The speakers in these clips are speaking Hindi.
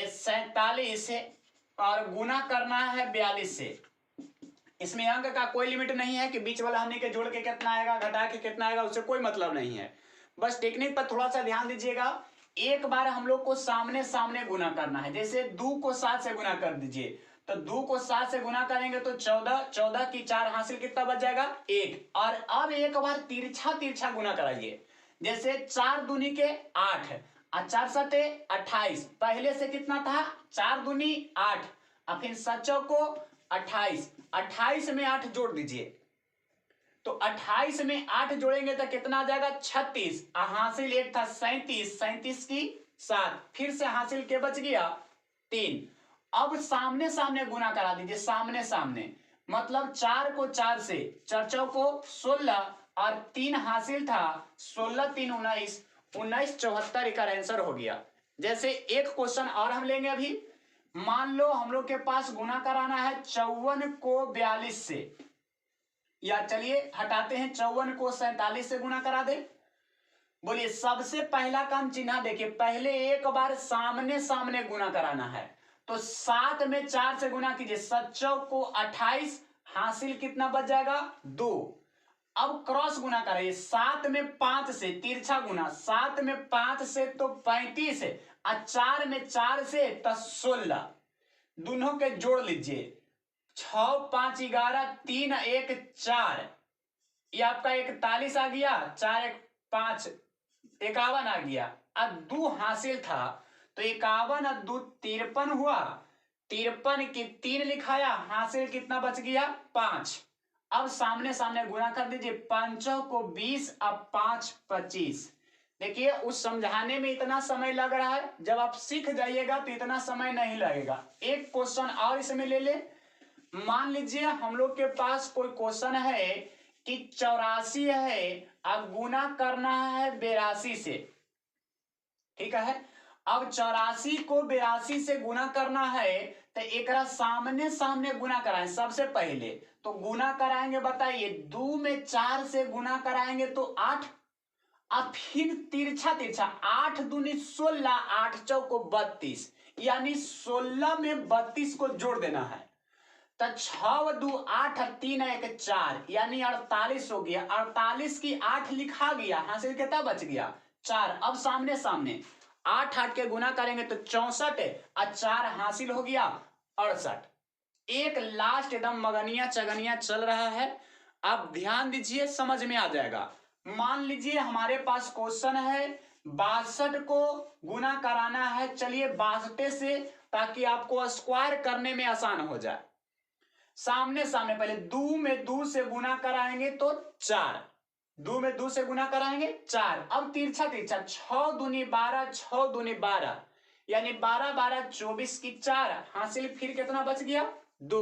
47 और गुना करना है 42 से। इसमें अंक का कोई लिमिट नहीं है कि बीच वाला हमने के जोड़ के कितना आएगा, घटा के कितना आएगा, उससे कोई मतलब नहीं है। बस टेक्निक पर थोड़ा सा ध्यान दीजिएगा। एक बार हम लोग को सामने सामने गुना करना है। जैसे 2 को 7 से गुना कर दीजिए, तो 2 को 7 से गुना करेंगे तो 14, 14 की 4 हासिल कितना बच जाएगा 1। और अब एक बार तिरछा तिरछा गुना कराइए। जैसे 4 दूनी के 8 और 4 सते 28, पहले से कितना था 4 दूनी 8 और फिर 7 को 28, 28 में 8 जोड़ दीजिए, तो 28 में 8 जोड़ेंगे तो कितना आ जाएगा 36। हासिल 1 था 37, 37 की 7, फिर से हासिल के बच गया 3। अब सामने सामने गुना करा दीजिए, सामने सामने मतलब 4 को 4 से, 4 को 16 और 3 हासिल था 16 3 19, 19 74 का आंसर हो गया। जैसे एक क्वेश्चन और हम लेंगे अभी। मान लो हम लोग के पास गुना कराना है 54 को 42 से, या चलिए हटाते हैं 54 को 47 से गुना करा दे। बोलिए सबसे पहला काम चिन्ह देखिए, पहले एक बार सामने सामने गुना कराना है, तो 7 में 4 से गुना कीजिए, 7 को 28, हासिल कितना बच जाएगा 2। अब क्रॉस गुना करिए, 7 में 5 से तिरछा गुना, 7 में 5 से तो 35 और 4 में 4 से तो 16, दोनों के जोड़ लीजिए, 6 5 11 3 1 4, ये आपका 41 आ गया, 4 1 5 51 आ गया, और 2 हासिल था तो 51 और 2 53 हुआ, 53 की 3 लिखाया, हासिल कितना बच गया 5। अब सामने सामने गुना कर दीजिए, 5 को 20 और 5 25। देखिए उस समझाने में इतना समय लग रहा है, जब आप सीख जाइएगा तो इतना समय नहीं लगेगा। एक क्वेश्चन और इसमें ले ले। मान लीजिए हम लोग के पास कोई क्वेश्चन है कि 84 है अब गुना करना है 82 से, ठीक है। अब 84 को 82 से गुना करना है तो एक सामने सामने गुना कराएं सबसे पहले, तो गुना कराएंगे बताइए, 2 में 4 से गुना कराएंगे तो 8, अब फिर तिरछा तिरछा 8 दूनी 16, 8 चौको 32, यानी 16 में 32 को जोड़ देना है, तो 6 2 8 3 1 4, यानी 48 हो गया। 48 की 8 लिखा गया, हासिल कितना बच गया 4। अब सामने सामने 8 8 के गुना करेंगे तो 64 और 4 हासिल हो गया 68। एक लास्ट एकदम मगनिया चगनिया चल रहा है, आप ध्यान दीजिए समझ में आ जाएगा। मान लीजिए हमारे पास क्वेश्चन है 62 को गुना कराना है, चलिए 62 से, ताकि आपको स्क्वायर करने में आसान हो जाए। सामने सामने पहले 2 में 2 से गुना कराएंगे तो 4, 2 में 2 से गुना कराएंगे 4। अब तिरछा तिरछा 6 दूनी 12, 6 दूनी 12, यानी 12 12 24 की 4, हासिल फिर कितना बच गया 2।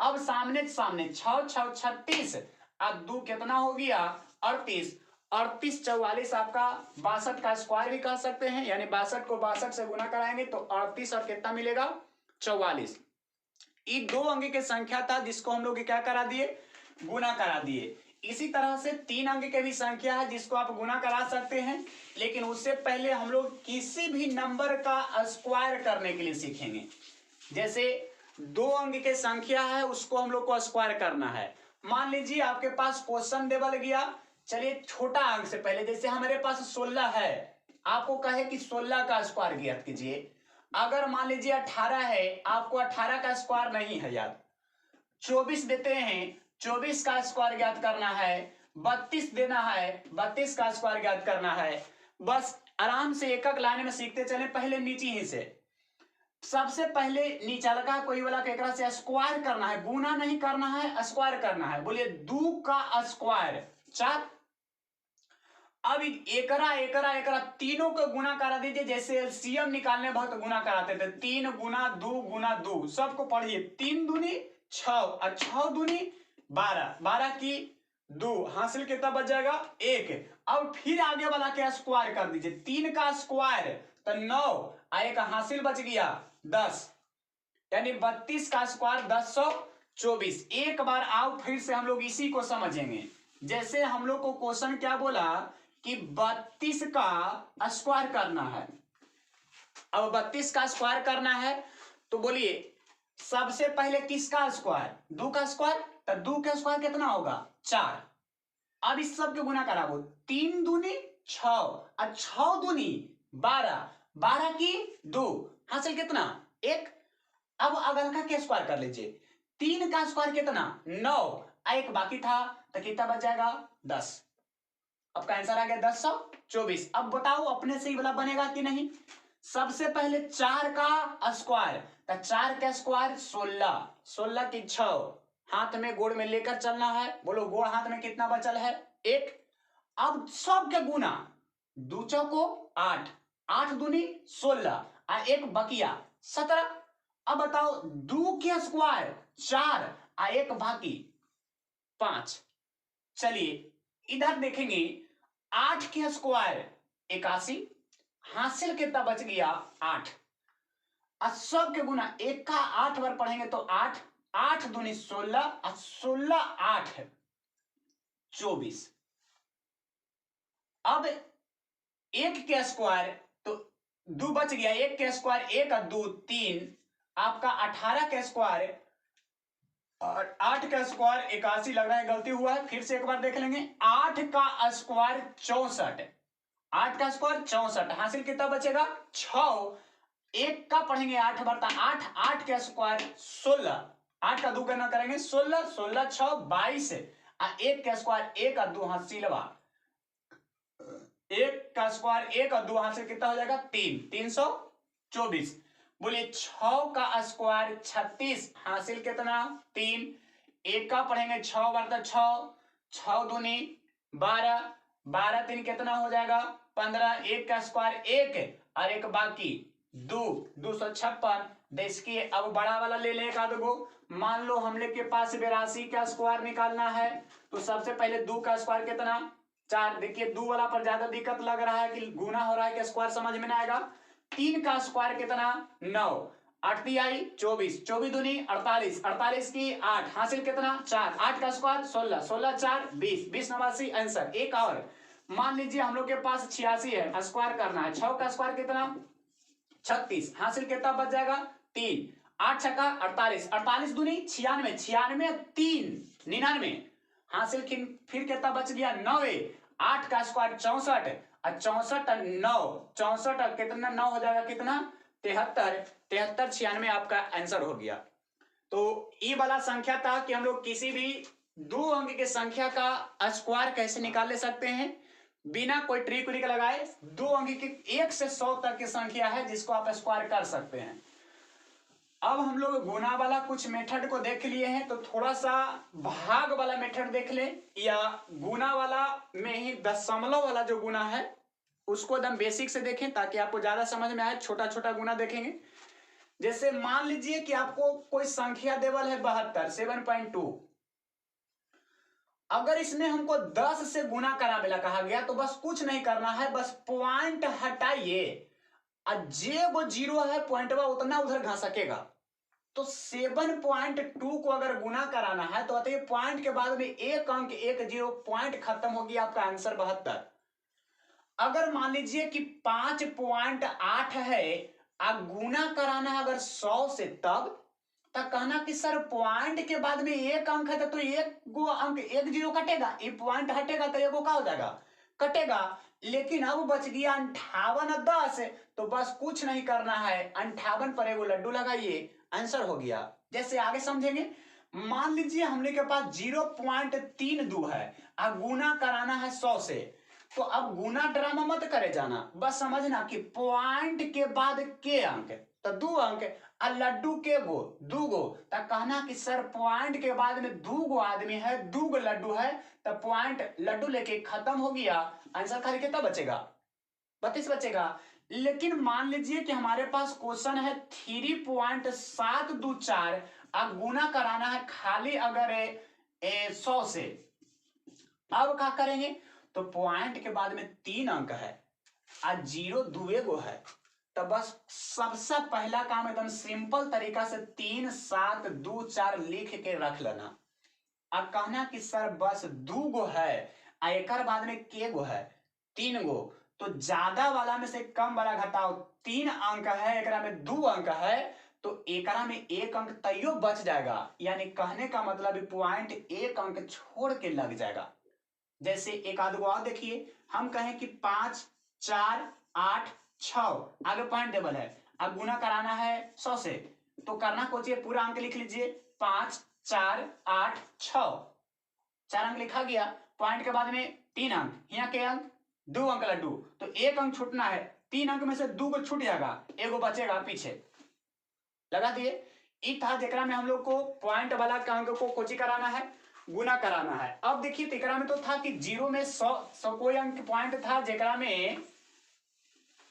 अब सामने सामने 6 6 36, अब 2 कितना हो गया 38, 38 44 आपका 62 का स्क्वायर भी कह सकते हैं, यानी 62 को 62 से गुना कराएंगे तो 38 और कितना मिलेगा 44। ये 2 अंक की संख्या था जिसको हम लोग क्या करा दिए, गुना करा दिए। इसी तरह से 3 अंक की भी संख्या है जिसको आप गुना करा सकते हैं, लेकिन उससे पहले हम लोग किसी भी नंबर का स्क्वायर करने के लिए सीखेंगे। जैसे 2 अंक की संख्या है उसको हम लोग को स्क्वायर करना है। मान लीजिए आपके पास क्वेश्चन देवल गया, चलिए छोटा अंक से पहले, जैसे हमारे पास 16 है, आपको कहे कि 16 का स्क्वायर ज्ञात कीजिए। अगर मान लीजिए 18 है, आपको 18 का स्क्वायर नहीं है याद, 24 देते हैं, 24 का स्क्वायर ज्ञात करना है, 32 देना है, 32 का स्क्वायर ज्ञात करना है। बस आराम से एक एक लाइन में सीखते चले, पहले नीचे ही से। सबसे पहले नीचा कोई वाला केकरा से स्क्वायर करना है, गुना नहीं करना है, स्क्वायर करना है। बोलिए 2 का स्क्वायर 4। अब एकरा एकरा एकरा तीनों को गुना करा दीजिए, जैसे एलसीएम निकालने वक्त गुना कराते थे, 3 गुना 2 गुना 2, सबको पढ़िए, 3 दूनी 6 और 6 दूनी 12, 12 की 2, हासिल कितना बच जाएगा 1। अब फिर आगे वाला के स्क्वायर कर दीजिए, 3 का स्क्वायर तो 9 और एक हासिल बच गया 10, यानी 32 का स्क्वायर 1024। एक बार आओ फिर से हम लोग इसी को समझेंगे। जैसे हम लोग को क्वेश्चन क्या बोला कि 32 का स्क्वायर करना है, अब 32 का स्क्वायर करना है तो बोलिए सबसे पहले किसका स्क्वायर, 2 का स्क्वायर, तो 2 का स्क्वायर कितना होगा 4। अब इस सब के गुना कराबो, 3 दूनी 6 और 6 दूनी 12, 12 की 2 हासिल कितना 1। अब अगल का स्क्वायर कर लीजिए, 3 का स्क्वायर कितना 9, एक बाकी था तो कितना बच जाएगा 10। आपका आंसर आ गया 1024। अब बताओ अपने से ही वाला बनेगा कि नहीं। सबसे पहले 4 का स्क्वायर, तो 4 का स्क्वायर 16, 16 की 6 हाथ में गोड़ में लेकर चलना है, बोलो गोड़ हाथ में कितना बचल है 1। अब सब के गुना, 2 चौको 8, 8 दूनी 16 और 1 बकिया 17। अब बताओ 2 के स्क्वायर 4 और 1 बाकी 5। चलिए इधर देखेंगे 8 के स्क्वायर 81, हासिल कितना बच गया 8। और सब के गुना 1 का 8 बार पढ़ेंगे तो 8, 8 दूनी 16 और 16 8 24। अब 1 के स्क्वायर तो 2 बच गया, 1 के स्क्वायर 1 और 2 3, आपका 18 के स्क्वायर और 8 का स्क्वायर 81 लग रहा है, गलती हुआ है, फिर से एक बार देख लेंगे। 8 का स्क्वायर 64, 8 का स्क्वायर 64, हासिल कितना बचेगा 6। 1 का पढ़ेंगे 8 बार, 8, 8 का स्क्वायर 16, 8 का 2 गणना करेंगे 16, 16 6 22 और 1 का स्क्वायर 1 और 2 हासिलवा, 1 का स्क्वायर 1 और 2 हासिल कितना हो जाएगा 3, 324। बोलिए 6 का स्क्वायर 36, हासिल कितना 3। 1 का पढ़ेंगे 6 बार तो 6, 6 दूनी 12, 12 3 कितना हो जाएगा 15, 1 का स्क्वायर 1 और 1 बाकी 2, 256। देखिए अब बड़ा वाला ले ले एक आध गो, मान लो हम लोग के पास 82 का स्क्वायर निकालना है, तो सबसे पहले 2 का स्क्वायर कितना 4। देखिए 2 वाला पर ज्यादा दिक्कत लग रहा है कि गुना हो रहा है कि स्क्वायर समझ में ना आएगा। 3 का स्क्वायर कितना 9, 8 ती आई 24, 24 दूनी 48, 48 की 8 हासिल कितना 4, 8 का स्क्वायर 16, 16 4 20, 20 89 आंसर। एक और मान लीजिए हम लोग के पास 86 है, स्क्वायर करना है, 6 का स्क्वायर कितना 36, हासिल कितना बच जाएगा 3, 8 छक्का 48, 48 दूनी 96, 96 3 99, हासिल फिर कितना बच गया 9। 8 का स्क्वायर 64 और 64 9, 64 कितना 9 हो जाएगा कितना 73, 73 96 आपका आंसर हो गया। तो ये वाला संख्या था कि हम लोग किसी भी 2 अंक की संख्या का स्क्वायर कैसे निकाल ले सकते हैं बिना कोई ट्रिक व्रिक लगाए। 2 अंक की 1 से 100 तक की संख्या है जिसको आप स्क्वायर कर सकते हैं। अब हम लोग गुना वाला कुछ मेथड को देख लिए हैं, तो थोड़ा सा भाग वाला मेथड देख ले, या गुना वाला में ही दशमलव वाला जो गुना है उसको एकदम बेसिक से देखें ताकि आपको ज्यादा समझ में आए। छोटा छोटा गुना देखेंगे, जैसे मान लीजिए कि आपको कोई संख्या देवल है 72, 7.2, अगर इसमें हमको 10 से गुना करावेला कहा गया तो बस कुछ नहीं करना है, बस पॉइंट हटाइए और जे वो जीरो है पॉइंटवा उतना उधर घसकेगा। तो 7.2 को अगर गुना कराना है तो बताइए पॉइंट के बाद में एक अंक 1 0, पॉइंट खत्म हो गया, आपका आंसर 72। अगर मान लीजिए कि 5.8 है और गुना कराना है अगर 100 से, तब कहना कि सर पॉइंट के बाद में एक अंक है तो एक गो अंक 1 0 कटेगा, ये पॉइंट हटेगा तो एगो क्या हो जाएगा कटेगा। लेकिन अब बच गया 58 और 10, तो बस कुछ नहीं करना है, 58 पर एगो लड्डू लगाइए, आंसर हो गया। जैसे आगे समझेंगे, मान लीजिए हमने के पास 0.32 है और गुना कराना है 100 से, तो अब गुना ड्रामा मत करे जाना, बस समझना कि पॉइंट के बाद के अंक तो 2 अंक और लड्डू के गो 2 गो, तब कहना कि सर पॉइंट के बाद में 2 गो आदमी है, 2 गो लड्डू है, तब पॉइंट लड्डू लेके खत्म हो गया, आंसर खाली कितना बचेगा 32 बचेगा। लेकिन मान लीजिए कि हमारे पास क्वेश्चन है 3.724 अब गुना कराना है खाली अगर 100 से, अब क्या करेंगे, तो पॉइंट के बाद में 3 अंक है और 0 2 गो है, तो बस सबसे पहला काम एकदम सिंपल तरीका से 3 7 2 4 लिख के रख लेना। अब कहना कि सर बस 2 गो है, एक बाद में के गो है 3 गो, तो ज्यादा वाला में से कम वाला घटाओ 3 अंक है, एकरा में 2 अंक है, तो एकरा में 1 अंक तैयो बच जाएगा। यानी कहने का मतलब पॉइंट 1 अंक छोड़ के लग जाएगा। जैसे एक आध और देखिए, हम कहें कि 5, 4, 8, 6 आगे पॉइंट टेबल है, अब गुना कराना है 100 से, तो करना को चाहिए पूरा अंक लिख लीजिए, 5, 4, 8, 6, 4 अंक लिखा गया। पॉइंट के बाद में 3 अंक, यहाँ के अंक 2 अंक लड्डू, तो 1 अंक छूटना है, 3 अंक में से 2 को छूट जाएगा, एगो बचेगा पीछे, लगा दिए। ई था जेकरा में हम लोग को पॉइंट वाला अंक को कोची कराना है, गुना कराना है। अब देखिए तेकरा में तो था कि 0 में 100 कोई अंक पॉइंट था जेकरा में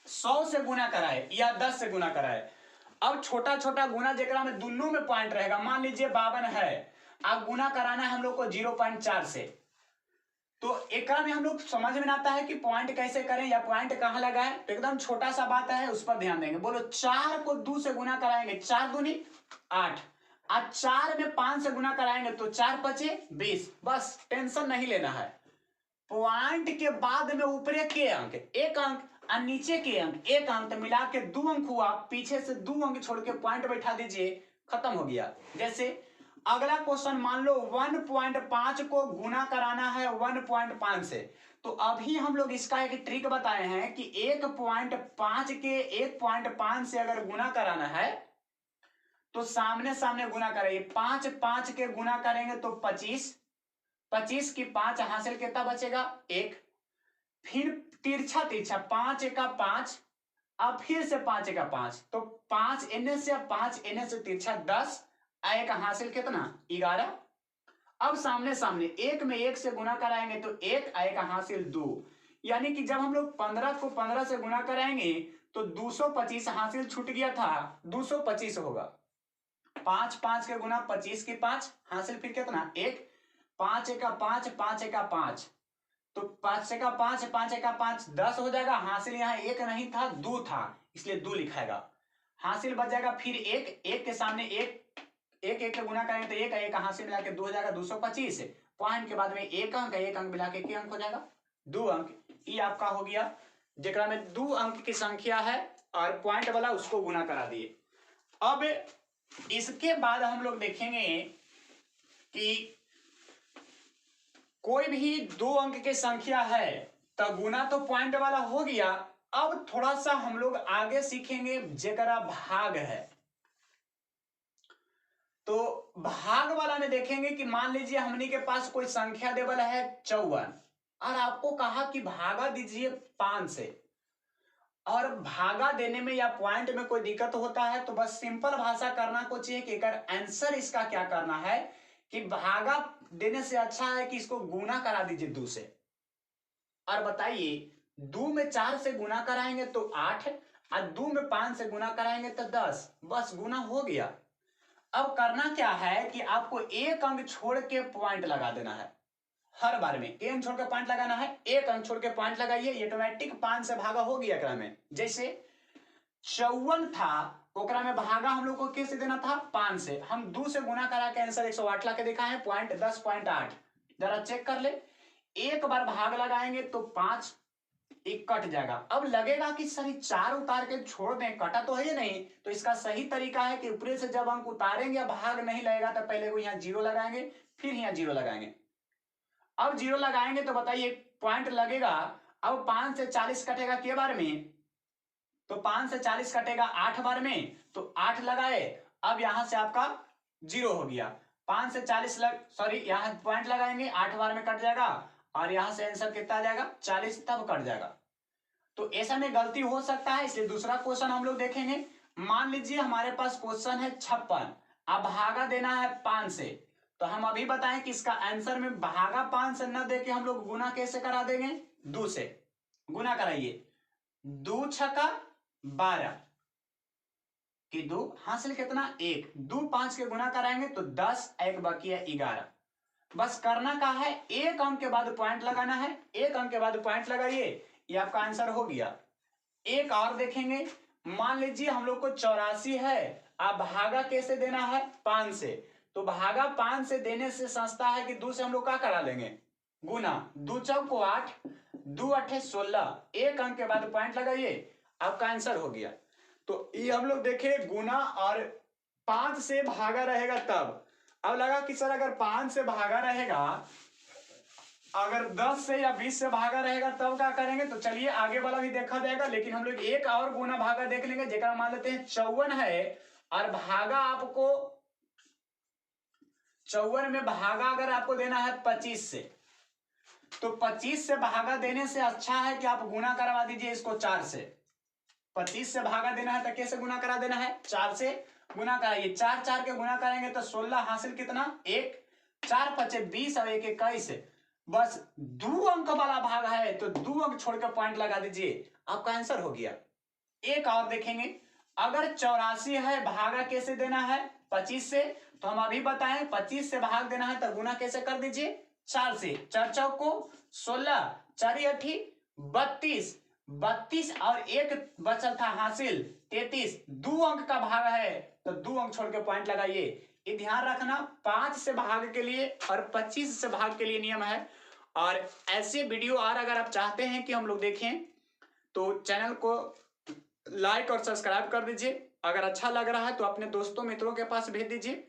100 से गुना कराए या 10 से गुना कराए। अब छोटा छोटा गुना जेकरा में दोनों में पॉइंट रहेगा, मान लीजिए 52 है, अब गुना कराना है हम लोग को 0.4 से, तो एक में हम लोग समझ में आता है कि पॉइंट कैसे करें या पॉइंट कहां लगाए, तो एकदम छोटा सा बात है, उस पर ध्यान देंगे। बोलो 4 को 2 से गुना कराएंगे, 4 दूनी 8, आज 4 में 5 से गुना कराएंगे तो 4 पचे 20, बस टेंशन नहीं लेना है। पॉइंट के बाद में ऊपरे के अंक 1 अंक और नीचे के अंक 1 अंक, तो मिला के 2 अंक हुआ, पीछे से 2 अंक छोड़ के पॉइंट बैठा दीजिए, खत्म हो गया। जैसे अगला क्वेश्चन मान लो 1.5 को गुना कराना है 1.5 से, तो अभी हम लोग इसका एक ट्रिक बताए हैं कि 1.5 के 1.5 से अगर गुना कराना है तो सामने सामने गुना करेंगे, 5 5 के गुना करेंगे तो 25, 25 की 5 हासिल कितना बचेगा 1, फिर तिरछा तिरछा 5 का 5, अब फिर से 5 का 5, तो 5 एने से 5 एने से तिरछा 10, एक हासिल कितना 11। अब सामने सामने 1 में 1 से गुना कराएंगे तो 1, एक हासिल 2, यानी कि जब हम लोग 15 को 15 से गुना कराएंगे तो 225 हासिल छूट गया था, 225 होगा। 5 5 के गुना 25 की 5 हासिल फिर कितना 1, 5 का 5, 5 का 5, तो 5 का 5, 5 का 5 10 हो जाएगा। हासिल यहाँ 1 नहीं था 2 था, इसलिए 2 लिखाएगा, हासिल बच जाएगा। फिर 1, 1 के सामने 1, 1 का गुना करेंगे तो 1, एक हासिल मिला के 2 हो जाएगा 225, पॉइंट के बाद में 1 अंक, 1 अंक मिला के क्या अंक हो जाएगा 2 अंक। ये आपका हो गया जेकरा में 2 अंक की संख्या है और पॉइंट वाला उसको गुना करा दिए। अब इसके बाद हम लोग देखेंगे कि कोई भी 2 अंक की संख्या है तो गुना तो पॉइंट वाला हो गया। अब थोड़ा सा हम लोग आगे सीखेंगे जेकरा भाग है, तो भाग वाला में देखेंगे कि मान लीजिए हमने के पास कोई संख्या देवल है 54 और आपको कहा कि भागा दीजिए 5 से, और भागा देने में या पॉइंट में कोई दिक्कत होता है तो बस सिंपल भाषा करना को चाहिए कि अगर आंसर इसका क्या करना है कि भागा देने से अच्छा है कि इसको गुना करा दीजिए 2 से। और बताइए 2 में 4 से गुना कराएंगे तो 8 और 2 में 5 से गुना कराएंगे तो 10, बस गुना हो गया। अब करना क्या है कि आपको 1 अंक छोड़ के पॉइंट लगा देना है, हर बार में 1 अंक छोड़ के पॉइंट लगाना है, 1 अंक छोड़ के पॉइंट लगाइए, ऑटोमेटिक 5 से भागा हो गया एकरा में। जैसे 54 था ओकरा में भागा हम लोग को किससे देना था 5 से, हम 2 से गुना करा के आंसर 108 ला के देखा है, पॉइंट 10.8, जरा चेक कर ले। एक बार भाग लगाएंगे तो 5 एक कट जाएगा। अब लगेगा कि सही 4 उतार के छोड़ दें, कटा तो है नहीं, तो इसका सही तरीका है कि ऊपर से जब अंक उतारेंगे भाग नहीं लगेगा तो पहले को यहाँ 0 लगाएंगे, फिर यहाँ 0 लगाएंगे। अब 0 लगाएंगे तो बताइए पॉइंट लगेगा। अब 5 से 40 कटेगा के बार में, तो 5 से 40 कटेगा 8 बार में, तो 8 लगाए, अब यहां से आपका 0 हो गया। 5 से 40 सॉरी यहां पॉइंट लगाएंगे 8 बार में कट जाएगा, और यहां से आंसर कितना आ जाएगा 40, तब कट जाएगा। तो ऐसा में गलती हो सकता है, इसलिए दूसरा क्वेश्चन हम लोग देखेंगे। मान लीजिए हमारे पास क्वेश्चन है 56, अब भागा देना है 5 से, तो हम अभी बताएं कि इसका आंसर में भागा 5 से न देके हम लोग गुना कैसे करा देंगे 2 से। गुना कराइए, 2 छक्का 12 कि 2 हासिल कितना 1, 2 5 के गुना कराएंगे तो 10, एक बाकी है 11। बस करना क्या है 1 अंक के बाद पॉइंट लगाना है, 1 अंक के बाद पॉइंट लगाइए, ये आपका आंसर हो गया। एक और देखेंगे, मान लीजिए हम लोग को 84 है, अब भागा कैसे देना है 5 से, तो भागा 5 से देने से सोचता है कि 2 से हम लोग क्या करा लेंगे गुना, 2 चौक को 8, 2 8 16, 1 अंक के बाद पॉइंट लगाइए, आपका आंसर हो गया। तो ये हम लोग देखे गुना और 5 से भागा रहेगा तब। अब लगा कि सर अगर 5 से भागा रहेगा, अगर 10 से या 20 से भागा रहेगा तब क्या करेंगे? तो चलिए आगे वाला भी देखा जाएगा, लेकिन हम लोग एक और गुना भागा देख लेंगे, जेकरा मान लेते हैं 54 है और भागा आपको 54 में भागा अगर आपको देना है 25 से, तो 25 से भागा देने से अच्छा है कि आप गुना करवा दीजिए इसको 4 से। 25 से भागा देना है तो कैसे गुना करा देना है? 4 से गुना कराइए। 4 4 के गुना करेंगे तो 16 हासिल कितना? 1, 4 5 20 और 1 21। बस 2 अंक वाला भाग है तो 2 अंक छोड़ के पॉइंट लगा दीजिए, आपका आंसर हो गया। एक और देखेंगे, अगर 84 है, भागा कैसे देना है? 25 से। तो हम अभी बताएं 25 से भाग देना है तो गुना कैसे कर दीजिए? 4 से। 4 चौक को 16, 4 8 32, 32 और 1 बचल था हासिल 33। 2 अंक का भाग है तो 2 अंक छोड़ के पॉइंट लगाइए। ये ध्यान रखना, 5 से भाग के लिए और 25 से भाग के लिए नियम है। और ऐसे वीडियो और अगर आप चाहते हैं कि हम लोग देखें तो चैनल को लाइक और सब्सक्राइब कर दीजिए। अगर अच्छा लग रहा है तो अपने दोस्तों मित्रों के पास भेज दीजिए।